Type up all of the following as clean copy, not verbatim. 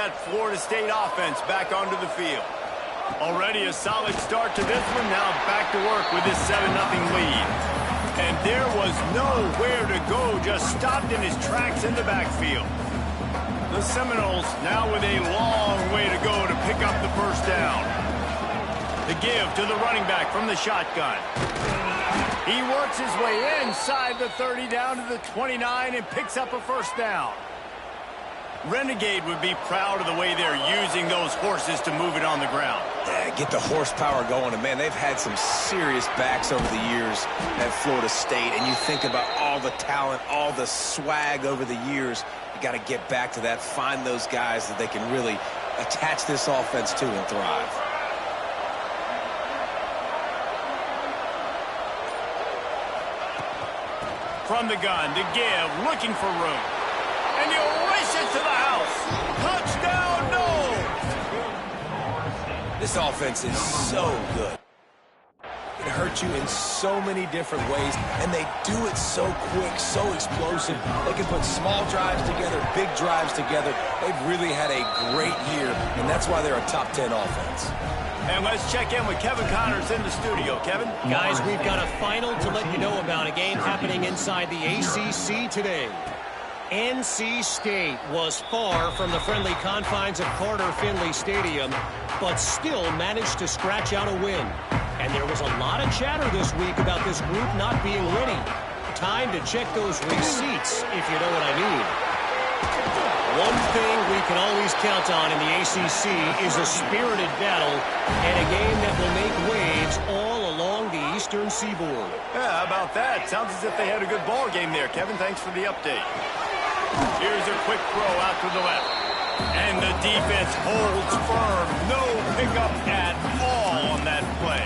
that Florida State offense back onto the field. Already a solid start to this one. Now back to work with this 7-0 lead. And there was nowhere to go, just stopped in his tracks in the backfield. The Seminoles now with a long way to go to pick up the first down. The give to the running back from the shotgun. He works his way inside the 30 down to the 29 and picks up a first down. Renegade would be proud of the way they're using those horses to move it on the ground. Yeah, get the horsepower going. And, man, they've had some serious backs over the years at Florida State. And you think about all the talent, all the swag over the years. You got to get back to that, find those guys that they can really attach this offense to and thrive. From the gun to give, looking for room. And he'll race it to the house. Touchdown, no! This offense is so good. It hurts you in so many different ways, and they do it so quick, so explosive. They can put small drives together, big drives together. They've really had a great year, and that's why they're a top 10 offense. And let's check in with Kevin Connors in the studio. Kevin? Guys, we've got a final to let you know about, a game happening inside the ACC today. NC State was far from the friendly confines of Carter Finley Stadium, but still managed to scratch out a win. And there was a lot of chatter this week about this group not being ready. Time to check those receipts, if you know what I mean. One thing we can always count on in the ACC is a spirited battle and a game that will make waves all along the Eastern Seaboard. Yeah, how about that? Sounds as if they had a good ball game there. Kevin, thanks for the update. Here's a quick throw out to the left. And the defense holds firm. No pickup at all on that play.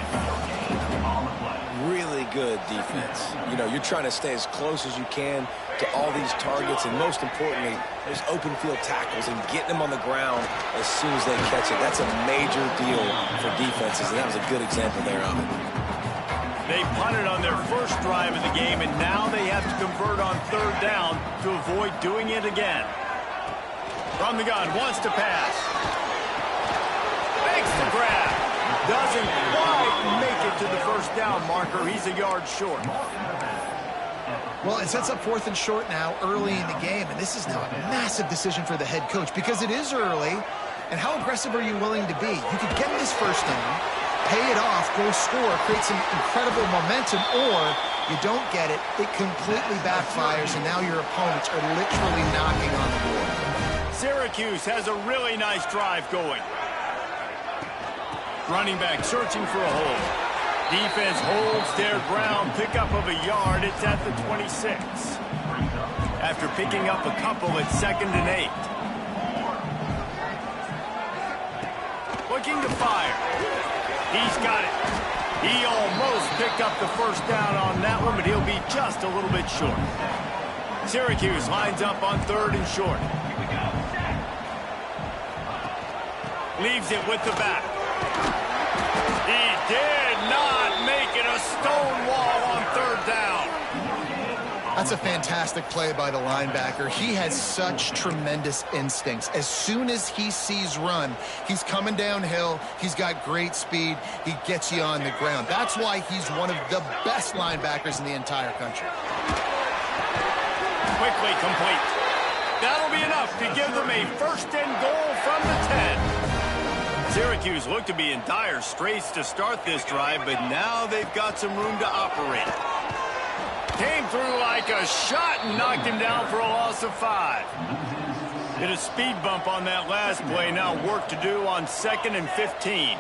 Really good defense. You know, you're trying to stay as close as you can to all these targets, and most importantly, those open field tackles and getting them on the ground as soon as they catch it. That's a major deal for defenses, and that was a good example there of it. They punted on their first drive of the game, and now they have to convert on third down to avoid doing it again. From the gun, wants to pass. Makes the grab. Doesn't quite make it to the first down marker. He's a yard short. Well, it sets up 4th and short now early in the game, and this is now a massive decision for the head coach because it is early, and how aggressive are you willing to be? You could get this first down, pay it off, go score, create some incredible momentum, or you don't get it, it completely backfires, and now your opponents are literally knocking on the door. Syracuse has a really nice drive going. Running back searching for a hole. Defense holds their ground, pickup of a yard. It's at the 26. After picking up a couple, it's 2nd and 8. Looking to fire. He's got it. He almost picked up the first down on that one, but he'll be just a little bit short. Syracuse lines up on 3rd and short. Leaves it with the back. He did not make it a stone wall on 3rd down. That's a fantastic play by the linebacker. He has such tremendous instincts. As soon as he sees run, he's coming downhill. He's got great speed. He gets you on the ground. That's why he's one of the best linebackers in the entire country. Quickly complete. That'll be enough to give them a 1st and goal from the 10. Syracuse looked to be in dire straits to start this drive, but now they've got some room to operate. Came through like a shot and knocked him down for a loss of 5. Hit a speed bump on that last play. Now work to do on 2nd and 15.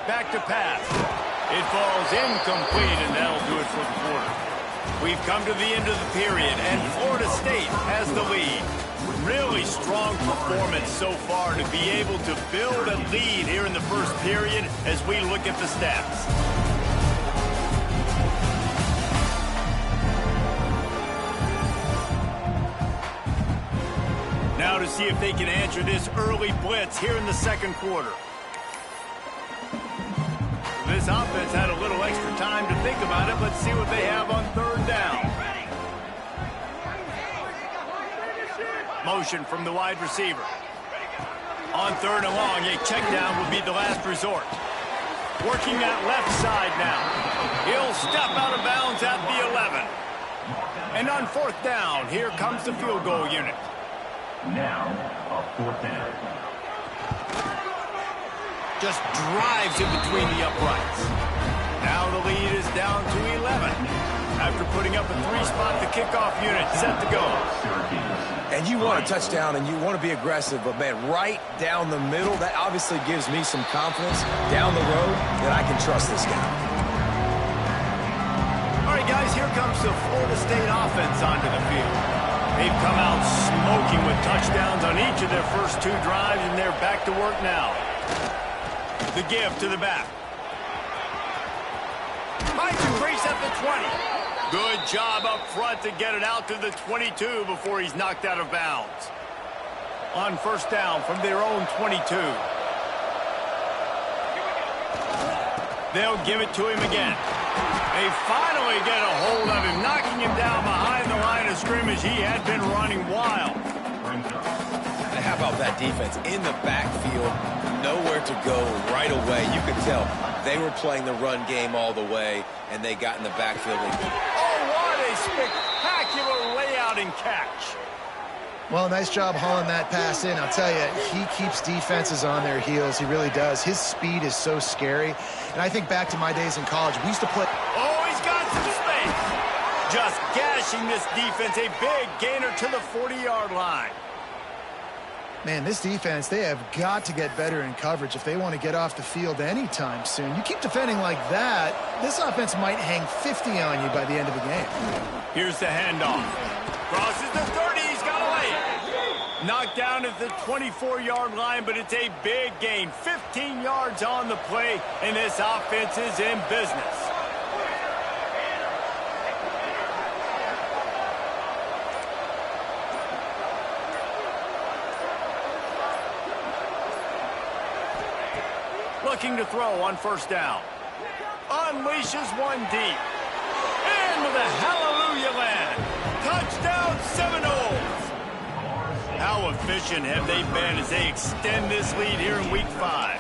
Back to pass. It falls incomplete, and that'll do it for the quarter. We've come to the end of the period, and Florida State has the lead. Really strong performance so far to be able to build a lead here in the first period as we look at the stats. Now to see if they can answer this early blitz here in the 2nd quarter. This offense had a little extra time to think about it. Let's see what they have on 3rd down. motion from the wide receiver. On 3rd and long, a check down would be the last resort. Working that left side now. He'll step out of bounds at the 11. And on 4th down, here comes the field goal unit. Now, a 4th down. Just drives in between the uprights. Now the lead is down to 11. After putting up a 3-spot, the kickoff unit set to go. And you want a touchdown and you want to be aggressive, but man, right down the middle, that obviously gives me some confidence down the road that I can trust this guy. All right, guys, here comes the Florida State offense onto the field. They've come out smoking with touchdowns on each of their first 2 drives, and they're back to work now. The give to the back. Finds a crease at the 20. Good job up front to get it out to the 22 before he's knocked out of bounds. On 1st down from their own 22. They'll give it to him again. They finally get a hold of him, knocking him down behind the line of scrimmage. He had been running wild. And how about that defense in the backfield? Nowhere to go right away. You could tell they were playing the run game all the way, and they got in the backfield. Oh, what a spectacular layout and catch. Well, nice job hauling that pass in. I'll tell you, he keeps defenses on their heels. He really does. His speed is so scary. And I think back to my days in college. We used to play... Oh, he's got some space. Just gashing this defense. A big gainer to the 40-yard line. Man, this defense, they have got to get better in coverage if they want to get off the field anytime soon. You keep defending like that, this offense might hang 50 on you by the end of the game. Here's the handoff. Crosses the 30. He's got to lay it. Knocked down at the 24-yard line, but it's a big gain. 15 yards on the play, and this offense is in business. Looking to throw on 1st down. Unleashes one deep. Into the hallelujah land. Touchdown Seminoles. How efficient have they been as they extend this lead here in Week 5?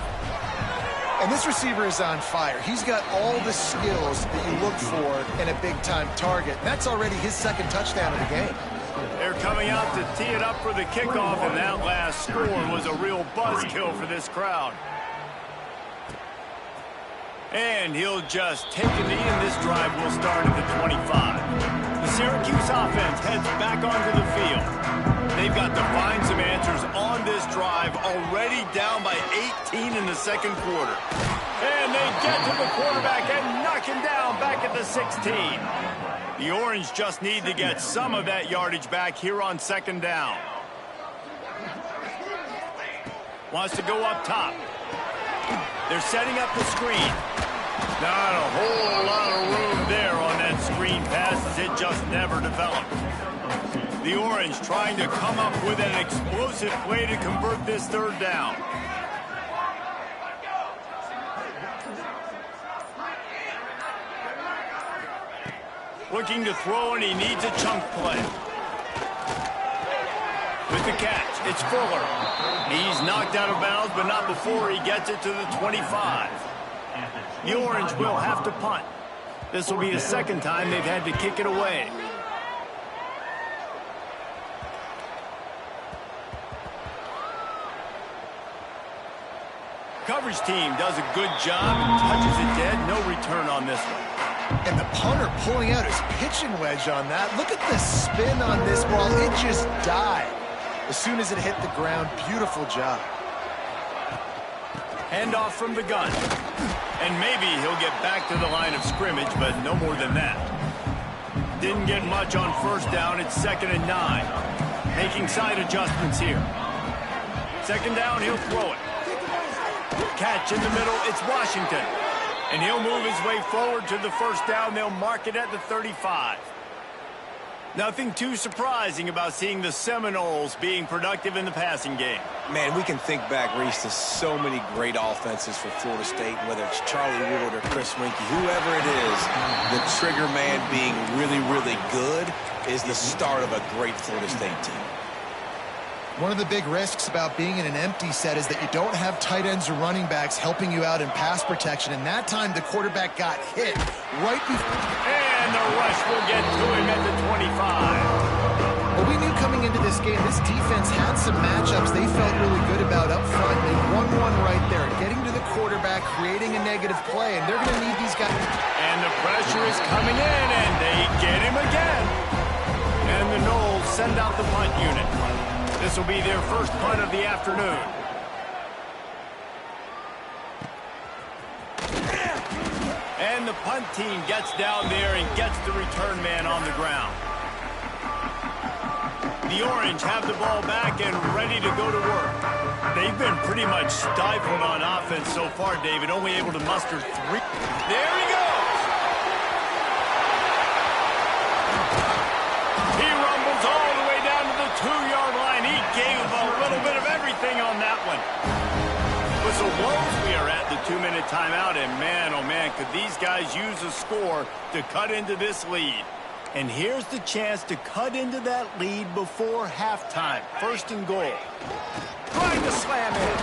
And this receiver is on fire. He's got all the skills that you look for in a big-time target. That's already his 2nd touchdown of the game. They're coming out to tee it up for the kickoff, and that last score was a real buzzkill for this crowd. And he'll just take a knee, and this drive will start at the 25. The Syracuse offense heads back onto the field. They've got to find some answers on this drive, already down by 18 in the 2nd quarter. And they get to the quarterback and knock him down back at the 16. The Orange just need to get some of that yardage back here on 2nd down. Wants to go up top. They're setting up the screen. Not a whole lot of room there on that screen pass as it just never developed. The Orange trying to come up with an explosive play to convert this 3rd down. Looking to throw, and he needs a chunk play. With the catch, it's Fuller. He's knocked out of bounds, but not before he gets it to the 25. The Orange will have to punt. This will be the 2nd time they've had to kick it away. Coverage team does a good job and touches it dead. No return on this one. And the punter pulling out his pitching wedge on that. Look at the spin on this ball. It just died as soon as it hit the ground. Beautiful job. Handoff from the gun. And maybe he'll get back to the line of scrimmage, but no more than that. Didn't get much on 1st down. It's 2nd and 9. Making side adjustments here. 2nd down, he'll throw it. Catch in the middle, it's Washington. And he'll move his way forward to the 1st down. They'll mark it at the 35. Nothing too surprising about seeing the Seminoles being productive in the passing game. Man, we can think back, Reese, to so many great offenses for Florida State, whether it's Charlie Ward or Chris Winkie, whoever it is, the trigger man being really, really good is the start of a great Florida State team. One of the big risks about being in an empty set is that you don't have tight ends or running backs helping you out in pass protection. And that time, the quarterback got hit right before. And the rush will get to him at the 25. Well, we knew coming into this game, this defense had some matchups they felt really good about up front. They won one right there, getting to the quarterback, creating a negative play, and they're going to need these guys. And the pressure is coming in, and they get him again. And the Knolls send out the punt unit. This will be their first punt of the afternoon. And the punt team gets down there and gets the return man on the ground. The Orange have the ball back and ready to go to work. They've been pretty much stifled on offense so far, David, only able to muster 3. There he goes! He rumbles all the way down to the 2-yard line. He gave a little bit of everything on that one. Whistle blows. We are at the 2-minute timeout, and man, oh man, could these guys use a score to cut into this lead. And here's the chance to cut into that lead before halftime. First and goal. Trying to slam in.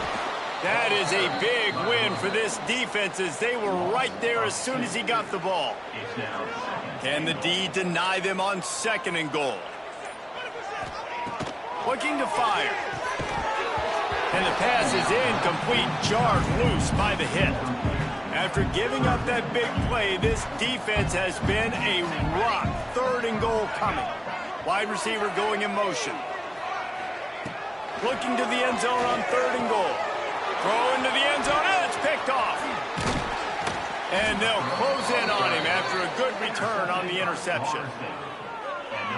That is a big win for this defense as they were right there as soon as he got the ball. Can the D deny them on second and goal? Looking to fire. And the pass is incomplete, jarred loose by the hit. After giving up that big play, this defense has been a rock. Third and goal coming. Wide receiver going in motion. Looking to the end zone on third and goal. Throw into the end zone, and it's picked off. And they'll close in on him after a good return on the interception.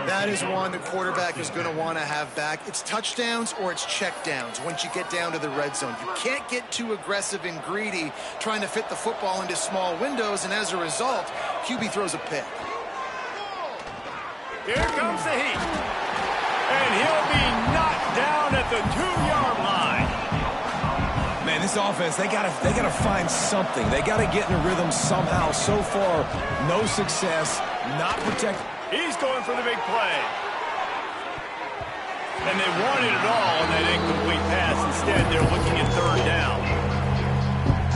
That is one the quarterback is going to want to have back. It's touchdowns or it's checkdowns once you get down to the red zone. You can't get too aggressive and greedy trying to fit the football into small windows, and as a result, QB throws a pick. Here comes the heat. And he'll be knocked down at the 2-yard line. Man, this offense, they gotta find something. They gotta get in a rhythm somehow. So far, no success, not protect. He's going for the big play. And they wanted it all on that incomplete pass. Instead, they're looking at third down.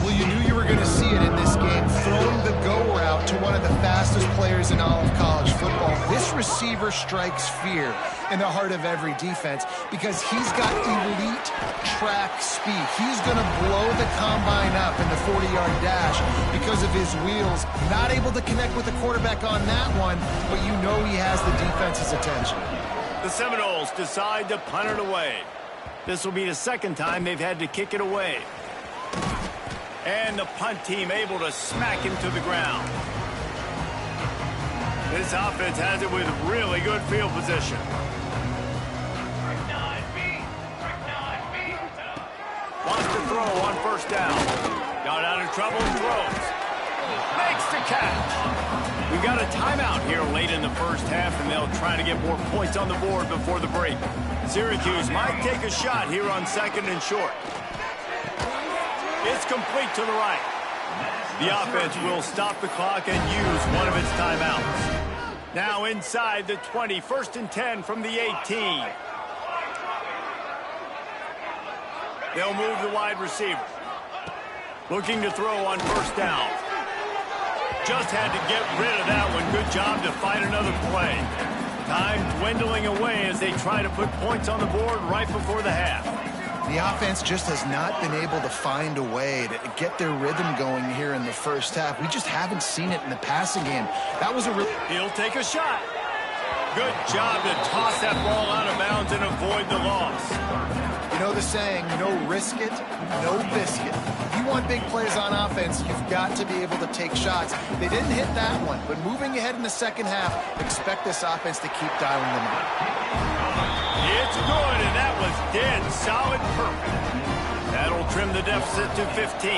Well, you knew you were going to see it in this game, throwing the go route to one of the fastest players in all of college football. This receiver strikes fear in the heart of every defense because he's got elite track speed. He's going to blow the combine up in the 40-yard dash because of his wheels. Not able to connect with the quarterback on that one, but you know he has the defense's attention. The Seminoles decide to punt it away. This will be the second time they've had to kick it away. And the punt team able to smack him to the ground. This offense has it with really good field position. Wants to throw on first down. Got out of trouble and throws. Makes the catch. We've got a timeout here late in the first half, and they'll try to get more points on the board before the break. Syracuse might take a shot here on second and short. It's complete to the right. The offense will stop the clock and use one of its timeouts. Now inside the 20, first and 10 from the 18. They'll move the wide receiver. Looking to throw on first down. Just had to get rid of that one. Good job to find another play. Time dwindling away as they try to put points on the board right before the half. The offense just has not been able to find a way to get their rhythm going here in the first half. We just haven't seen it in the passing game. That was a real... He'll take a shot. Good job to toss that ball out of bounds and avoid the loss. You know the saying, no risk it, no biscuit. If you want big plays on offense, you've got to be able to take shots. They didn't hit that one, but moving ahead in the second half, expect this offense to keep dialing them up. It's good, and that was dead solid perfect. That'll trim the deficit to 15.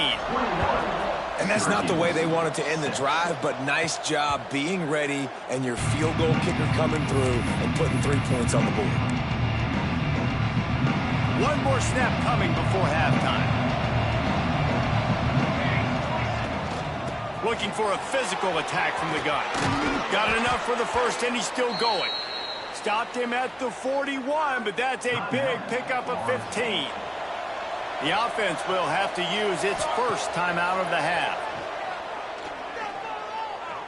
And that's not the way they wanted to end the drive, but nice job being ready and your field goal kicker coming through and putting 3 points on the board. One more snap coming before halftime. Looking for a physical attack from the gun. Got enough for the first, and he's still going. stopped him at the 41, but that's a big pickup of 15. The offense will have to use its first timeout of the half.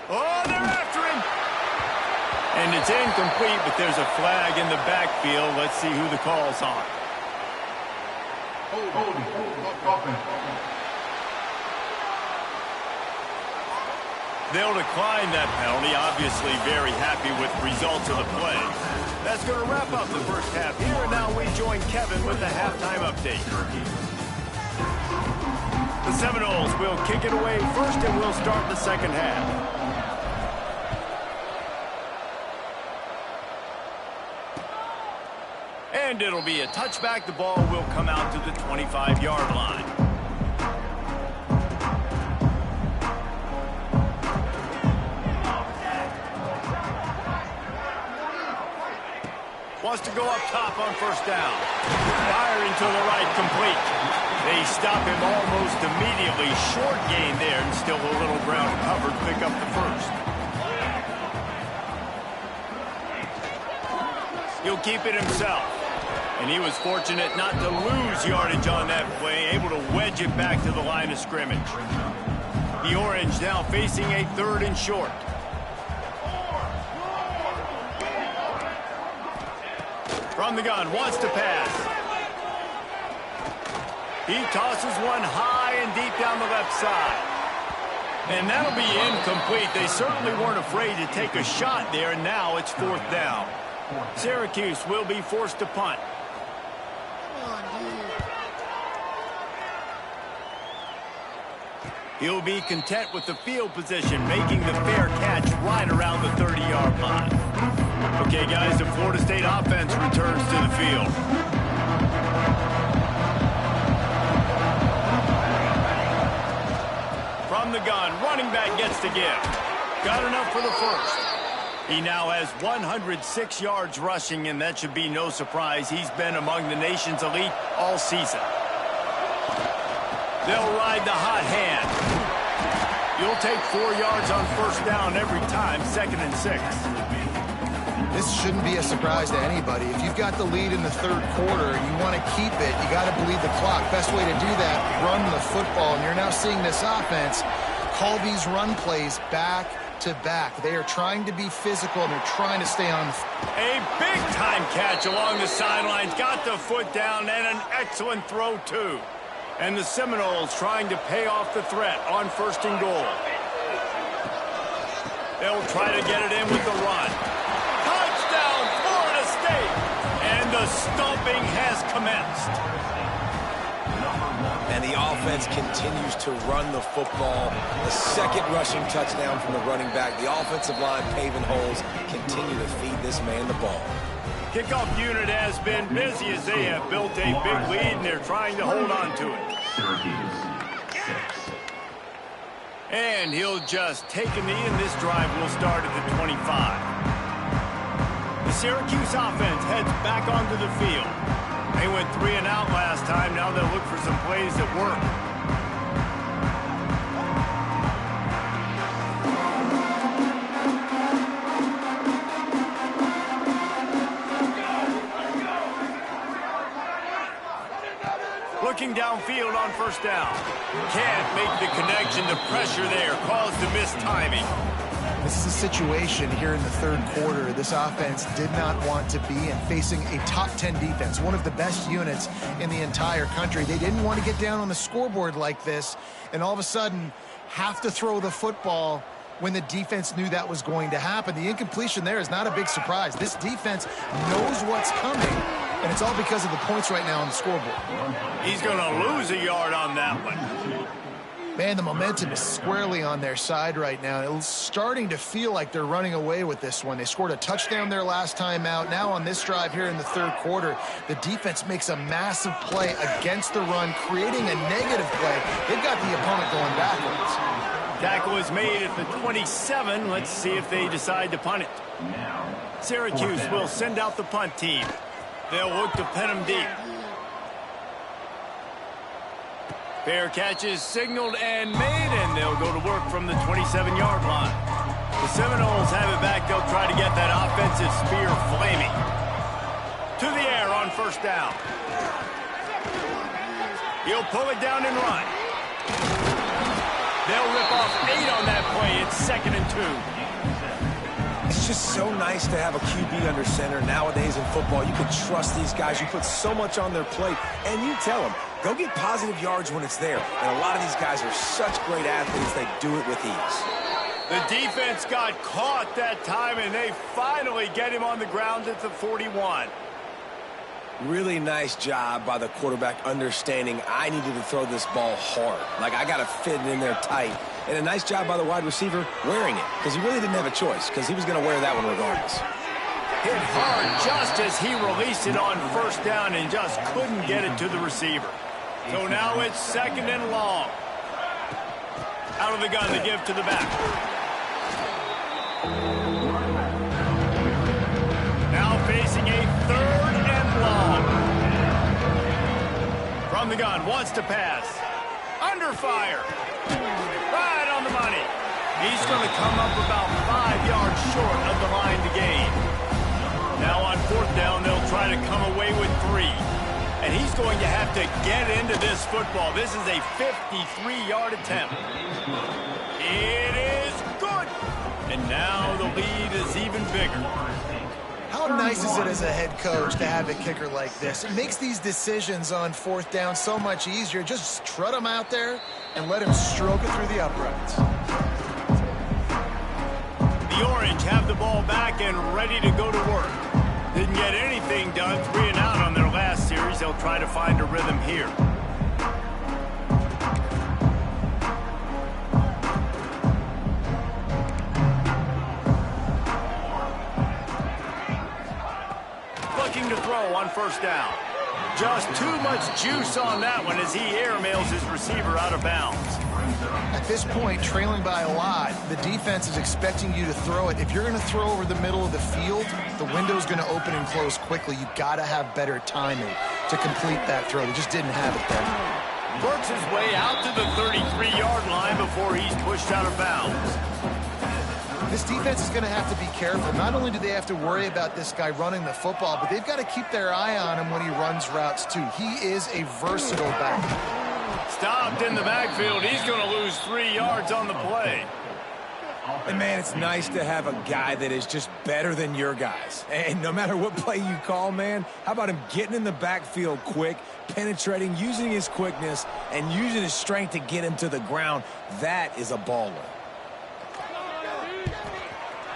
Oh, they're after him. And it's incomplete, but there's a flag in the backfield. Let's see who the call's on. They'll decline that penalty, obviously very happy with the results of the play. That's going to wrap up the first half here, and now we join Kevin with the halftime update. The Seminoles will kick it away first, and we'll start the second half. And it'll be a touchback. The ball will come out to the 25-yard line. Wants to go up top on first down. Firing to the right, complete. They stop him almost immediately. Short gain there, and still a little ground covered. Pick up the first. He'll keep it himself. And he was fortunate not to lose yardage on that play, able to wedge it back to the line of scrimmage. The Orange now facing a 3rd and short. From the gun, wants to pass. He tosses one high and deep down the left side. And that'll be incomplete. They certainly weren't afraid to take a shot there, and now it's 4th down. Syracuse will be forced to punt. He'll be content with the field position, making the fair catch right around the 30-yard line. Okay, guys, the Florida State offense returns to the field. From the gun, running back gets to give. Got enough for the first. He now has 106 yards rushing, and that should be no surprise. He's been among the nation's elite all season. They'll ride the hot hand. You'll take 4 yards on first down every time, 2nd and 6. This shouldn't be a surprise to anybody. If you've got the lead in the 3rd quarter and you want to keep it, you got to bleed the clock. Best way to do that, run the football. And you're now seeing this offense call these run plays back to back. They are trying to be physical, and they're trying to stay on. A big-time catch along the sidelines. Got the foot down, and an excellent throw, too. And the Seminoles trying to pay off the threat on 1st and goal. They'll try to get it in with the run. Touchdown, Florida State! And the stomping has commenced. And the offense continues to run the football. The 2nd rushing touchdown from the running back. The offensive line paving holes. Continue to feed this man the ball. Kickoff unit has been busy as they have built a big lead, and they're trying to hold on to it. Syracuse, 6. And he'll just take a knee, and this drive will start at the 25. The Syracuse offense heads back onto the field. They went 3 and out last time. Now they'll look for some plays that work. Looking downfield on first down. Can't make the connection. The pressure there caused the missed timing. This is a situation here in the 3rd quarter this offense did not want to be in, facing a top 10 defense, one of the best units in the entire country. They didn't want to get down on the scoreboard like this and all of a sudden have to throw the football when the defense knew that was going to happen. The incompletion there is not a big surprise. This defense knows what's coming, and it's all because of the points right now on the scoreboard. He's going to lose a yard on that one. Man, the momentum is squarely on their side right now. It's starting to feel like they're running away with this one. They scored a touchdown their last time out. Now on this drive here in the 3rd quarter, the defense makes a massive play against the run, creating a negative play. They've got the opponent going backwards. Tackle is made at the 27. Let's see if they decide to punt it. Syracuse will send out the punt team. They'll look to pin him deep. Fair catch is signaled and made, and they'll go to work from the 27-yard line. The Seminoles have it back. They'll try to get that offensive spear flaming. To the air on first down. He'll pull it down and run. They'll rip off 8 on that play. It's 2nd and 2. It's just so nice to have a QB under center. Nowadays in football, you can trust these guys. You put so much on their plate, and you tell them, go get positive yards when it's there. And a lot of these guys are such great athletes, they do it with ease. The defense got caught that time, and they finally get him on the ground at the 41. Really nice job by the quarterback understanding I needed to throw this ball hard. Like, I got to fit it in there tight. And a nice job by the wide receiver wearing it, because he really didn't have a choice, because he was going to wear that one regardless. Hit hard just as he released it on first down and just couldn't get it to the receiver. So now it's 2nd and long. Out of the gun, the give to the back. Now facing a 3rd and long. From the gun, wants to pass. Under fire. Right on the money. He's going to come up about 5 yards short of the line to gain. Now on 4th down, they'll try to come away with 3. And he's going to have to get into this football. This is a 53-yard attempt. It is good. And now the lead is even bigger. How nice is it as a head coach to have a kicker like this? It makes these decisions on 4th down so much easier. Just strut him out there and let him stroke it through the uprights. The Orange have the ball back and ready to go to work. Didn't get anything done. 3 and out on their last series. They'll try to find a rhythm here. Looking to throw on first down. Just too much juice on that one as he airmails his receiver out of bounds. At this point, trailing by a lot, the defense is expecting you to throw it. If you're going to throw over the middle of the field, the window's going to open and close quickly. You've got to have better timing to complete that throw. They just didn't have it there. Works his way out to the 33-yard line before he's pushed out of bounds. This defense is going to have to be careful. Not only do they have to worry about this guy running the football, but they've got to keep their eye on him when he runs routes too. He is a versatile back. Stopped in the backfield. He's going to lose 3 yards on the play. And, man, it's nice to have a guy that is just better than your guys. And no matter what play you call, man, how about him getting in the backfield quick, penetrating, using his quickness, and using his strength to get him to the ground. That is a baller.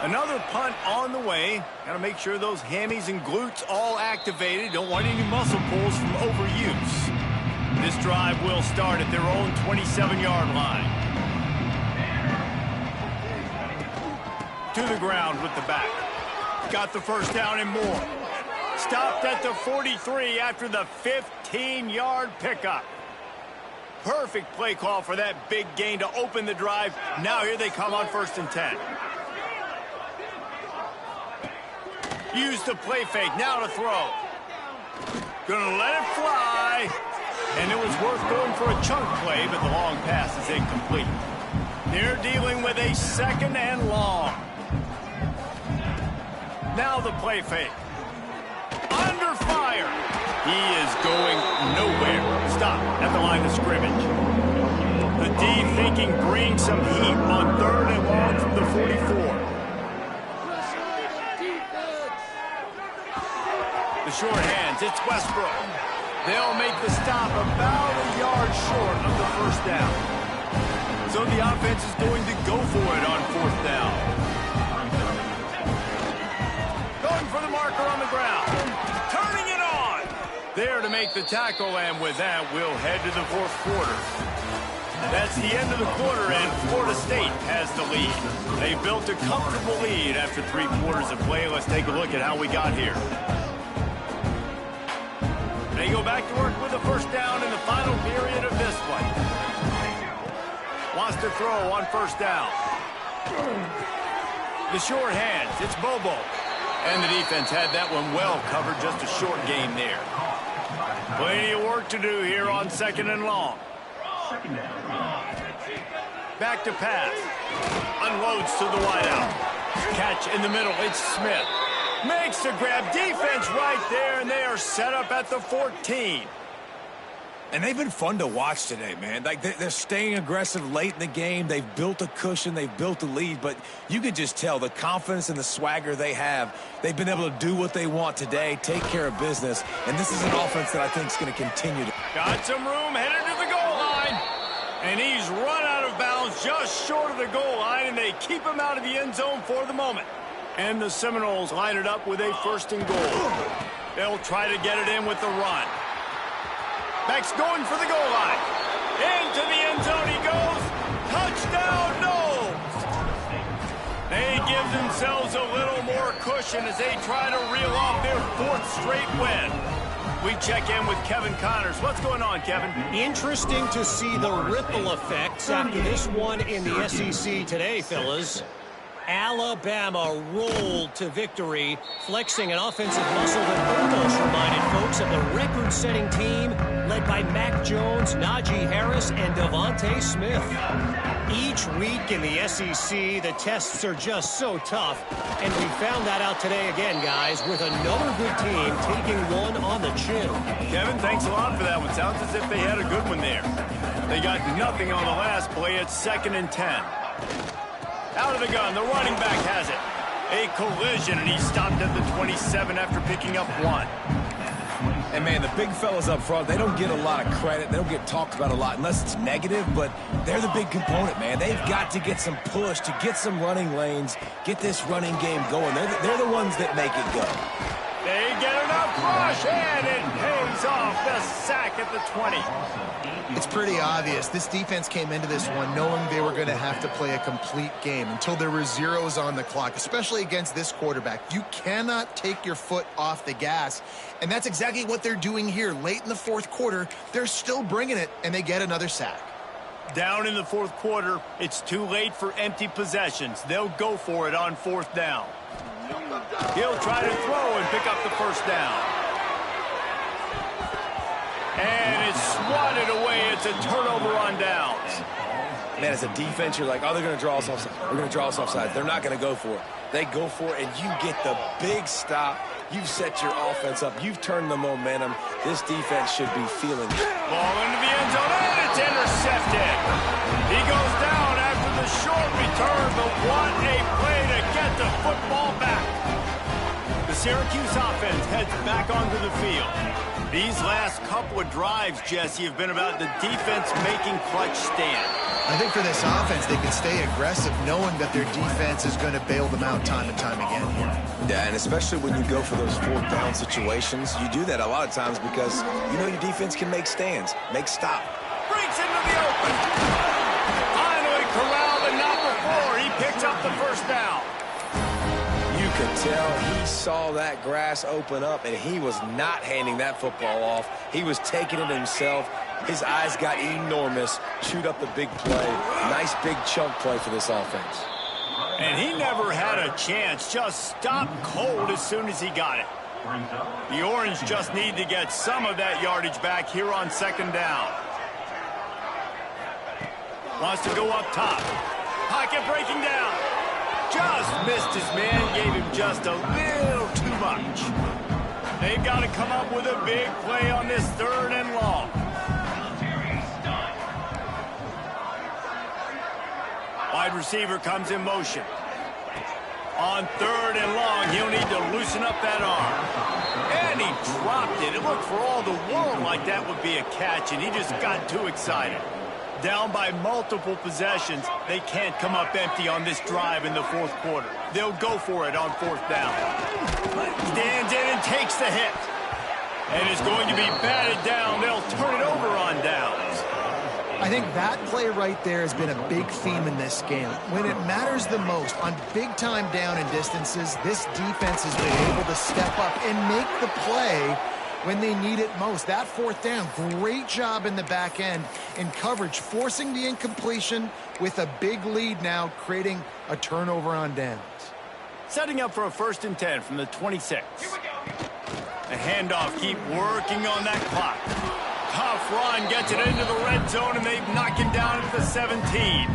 Another punt on the way. Got to make sure those hammies and glutes all activated. Don't want any muscle pulls from overuse. This drive will start at their own 27-yard line. To the ground with the back. Got the first down and more. Stopped at the 43 after the 15-yard pickup. Perfect play call for that big gain to open the drive. Now here they come on 1st and 10. Use the play fake. Now to throw. Gonna let it fly. And it was worth going for a chunk play, but the long pass is incomplete. They're dealing with a 2nd and long. Now the play fake. Under fire. He is going nowhere. Stop at the line of scrimmage. The D thinking bring some heat on 3rd and long from the 44. The short hands, it's Westbrook. They'll make the stop about a yard short of the first down. So the offense is going to go for it on 4th down. Going for the marker on the ground. Turning it on. There to make the tackle, and with that, we'll head to the 4th quarter. That's the end of the quarter, and Florida State has the lead. They built a comfortable lead after 3 quarters of play. Let's take a look at how we got here. They go back to work with a first down in the final period of this one. Wants to throw on first down. The short hands, it's Bobo. And the defense had that one well covered, just a short game there. Plenty of work to do here on 2nd and long. Back to pass. Unloads to the wideout. Catch in the middle. It's Smith. Makes the grab. Defense right there, and they are set up at the 14. And they've been fun to watch today, man. Like, they're staying aggressive late in the game. They've built a cushion. They've built a lead. But you can just tell the confidence and the swagger they have. They've been able to do what they want today, take care of business. And this is an offense that I think is going to continue to. Got some room, headed to the goal line. And he's run out of bounds just short of the goal line, and they keep him out of the end zone for the moment. And the Seminoles line it up with a 1st and goal. They'll try to get it in with the run. Beck's going for the goal line. Into the end zone he goes. Touchdown, no! They give themselves a little more cushion as they try to reel off their 4th straight win. We check in with Kevin Connors. What's going on, Kevin? Interesting to see the ripple effects after this one in the SEC today, fellas. Alabama rolled to victory, flexing an offensive muscle that almost reminded folks of the record-setting team led by Mac Jones, Najee Harris, and Devontae Smith. Each week in the SEC, the tests are just so tough, and we found that out today again, guys, with another good team taking one on the chin. Kevin, thanks a lot for that one. Sounds as if they had a good one there. They got nothing on the last play. It's 2nd and 10. Out of the gun, the running back has it. A collision, and he stopped at the 27 after picking up 1. And, man, the big fellas up front, they don't get a lot of credit. They don't get talked about a lot unless it's negative, but they're the big component, man. They've got to get some push, to get some running lanes, get this running game going. They're the ones that make it go. They get enough rush, and it pays off. The sack at the 20. It's pretty obvious. This defense came into this one knowing they were going to have to play a complete game until there were zeros on the clock, especially against this quarterback. You cannot take your foot off the gas, and that's exactly what they're doing here. Late in the 4th quarter, they're still bringing it, and they get another sack. Down in the 4th quarter, it's too late for empty possessions. They'll go for it on 4th down. He'll try to throw and pick up the 1st down. And it's swatted away. It's a turnover on downs. Man, as a defense, you're like, oh, they're going to draw us offside. We're going to draw us offside. They're not going to go for it. They go for it, and you get the big stop. You've set your offense up. You've turned the momentum. This defense should be feeling it. Ball into the end zone, and it's intercepted. He goes down after the short return, but what a play to get the football back. The Syracuse offense heads back onto the field. These last couple of drives, Jesse, have been about the defense making clutch stand. I think for this offense, they can stay aggressive knowing that their defense is going to bail them out time and time again here. Yeah, and especially when you go for those 4th down situations, you do that a lot of times because you know your defense can make stands, make stop. Breaks into the open. Finally corralled, and not before. He picks up the 1st down. You could tell he saw that grass open up, and he was not handing that football off. He was taking it himself. His eyes got enormous, chewed up the big play. Nice big chunk play for this offense. And he never had a chance, just stopped cold as soon as he got it. The Orange just need to get some of that yardage back here on 2nd down. Wants to go up top. Pocket breaking down. Just missed his man, gave him just a little too much. They've got to come up with a big play on this 3rd and long. Wide receiver comes in motion. On 3rd and long, he'll need to loosen up that arm. And he dropped it. It looked for all the world like that would be a catch, and he just got too excited. Down by multiple possessions, they can't come up empty on this drive in the 4th quarter. They'll go for it on 4th down. Stands in and takes the hit. And is going to be batted down. They'll turn it over on downs. I think that play right there has been a big theme in this game. When it matters the most, on big-time down and distances, this defense has been able to step up and make the play when they need it most. That 4th down, great job in the back end in coverage, forcing the incompletion with a big lead now, creating a turnover on downs. Setting up for a 1st and 10 from the 26. The handoff, keep working on that clock. Tough run, gets it into the red zone, and they knock him down at the 17.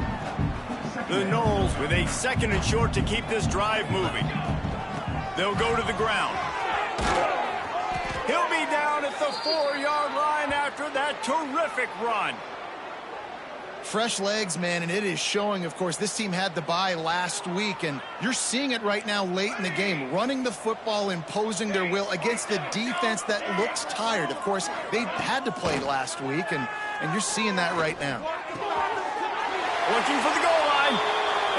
The Noles with a 2nd and short to keep this drive moving. They'll go to the ground. He'll be down at the 4-yard line after that terrific run. Fresh legs, man, and it is showing, of course. This team had the bye last week, and you're seeing it right now late in the game. Running the football, imposing their will against the defense that looks tired. Of course, they had to play last week, and you're seeing that right now. Looking for the goal line,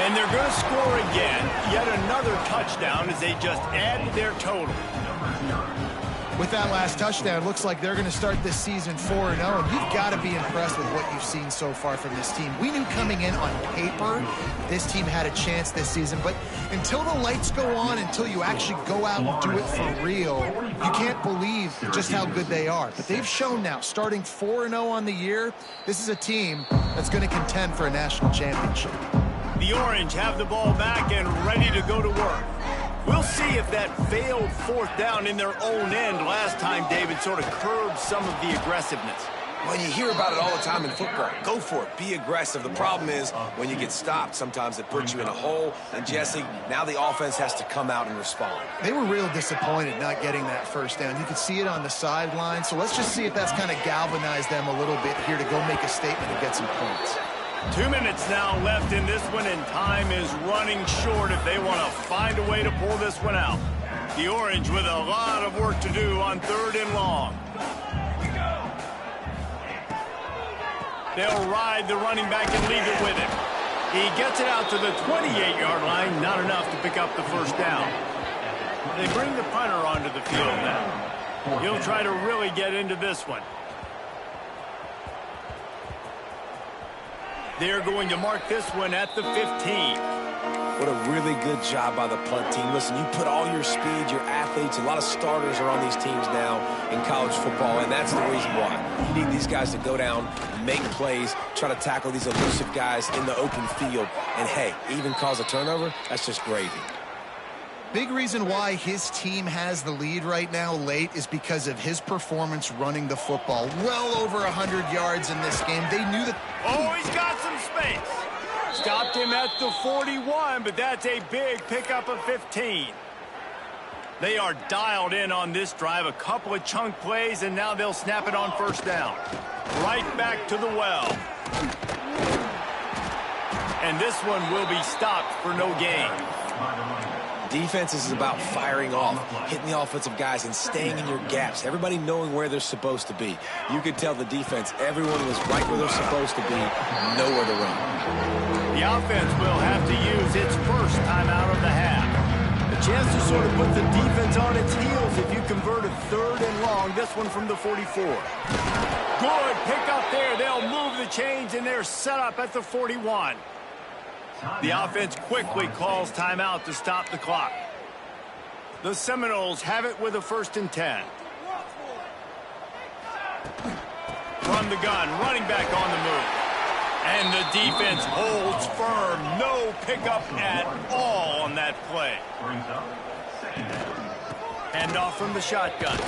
and they're going to score again. Yet another touchdown as they just add to their total. With that last touchdown, looks like they're going to start this season 4-0, and you've got to be impressed with what you've seen so far from this team. We knew coming in on paper this team had a chance this season, but until the lights go on, until you actually go out and do it for real, you can't believe just how good they are. But they've shown now, starting 4-0 on the year, this is a team that's going to contend for a national championship. The Orange have the ball back and ready to go to work. We'll see if that failed 4th down in their own end last time, David, sort of curbed some of the aggressiveness. Well, you hear about it all the time in football. Go for it. Be aggressive. The problem is when you get stopped, sometimes it puts you in a hole. And, Jesse, now the offense has to come out and respond. They were real disappointed not getting that 1st down. You could see it on the sideline. So let's just see if that's kind of galvanized them a little bit here to go make a statement and get some points. 2 minutes now left in this one, and time is running short if they want to find a way to pull this one out. The Orange with a lot of work to do on 3rd and long. They'll ride the running back and leave it with him. He gets it out to the 28-yard line, not enough to pick up the 1st down. They bring the punter onto the field now. He'll try to really get into this one. They're going to mark this one at the 15. What a really good job by the punt team. Listen, you put all your speed, your athletes, a lot of starters are on these teams now in college football, and that's the reason why. You need these guys to go down, make plays, try to tackle these elusive guys in the open field, and, hey, even cause a turnover, that's just gravy. Big reason why his team has the lead right now late is because of his performance running the football. Well over 100 yards in this game. They knew that... Oh, he's got some space. Stopped him at the 41, but that's a big pickup of 15. They are dialed in on this drive. A couple of chunk plays, and now they'll snap it on 1st down. Right back to the well. And this one will be stopped for no gain. Defense is about firing off, hitting the offensive guys, and staying in your gaps. Everybody knowing where they're supposed to be. You could tell the defense, everyone was right where they're supposed to be, nowhere to run. The offense will have to use its 1st timeout of the half. A chance to sort of put the defense on its heels if you convert a 3rd and long, this one from the 44. Good pick up there. They'll move the chains, and they're set up at the 41. The offense quickly calls timeout to stop the clock. The Seminoles have it with a 1st and 10. From the gun, running back on the move. And the defense holds firm. No pickup at all on that play. Handoff from the shotgun.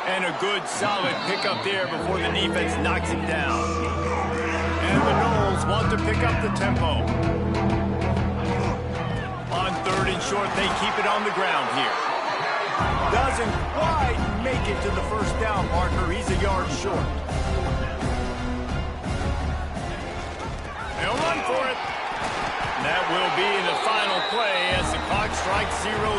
And a good solid pickup there before the defense knocks him down. And the Noles want to pick up the tempo. On 3rd and short, they keep it on the ground here. Doesn't quite make it to the 1st down marker. He's a yard short. They'll run for it. That will be the final play as the clock strikes 0.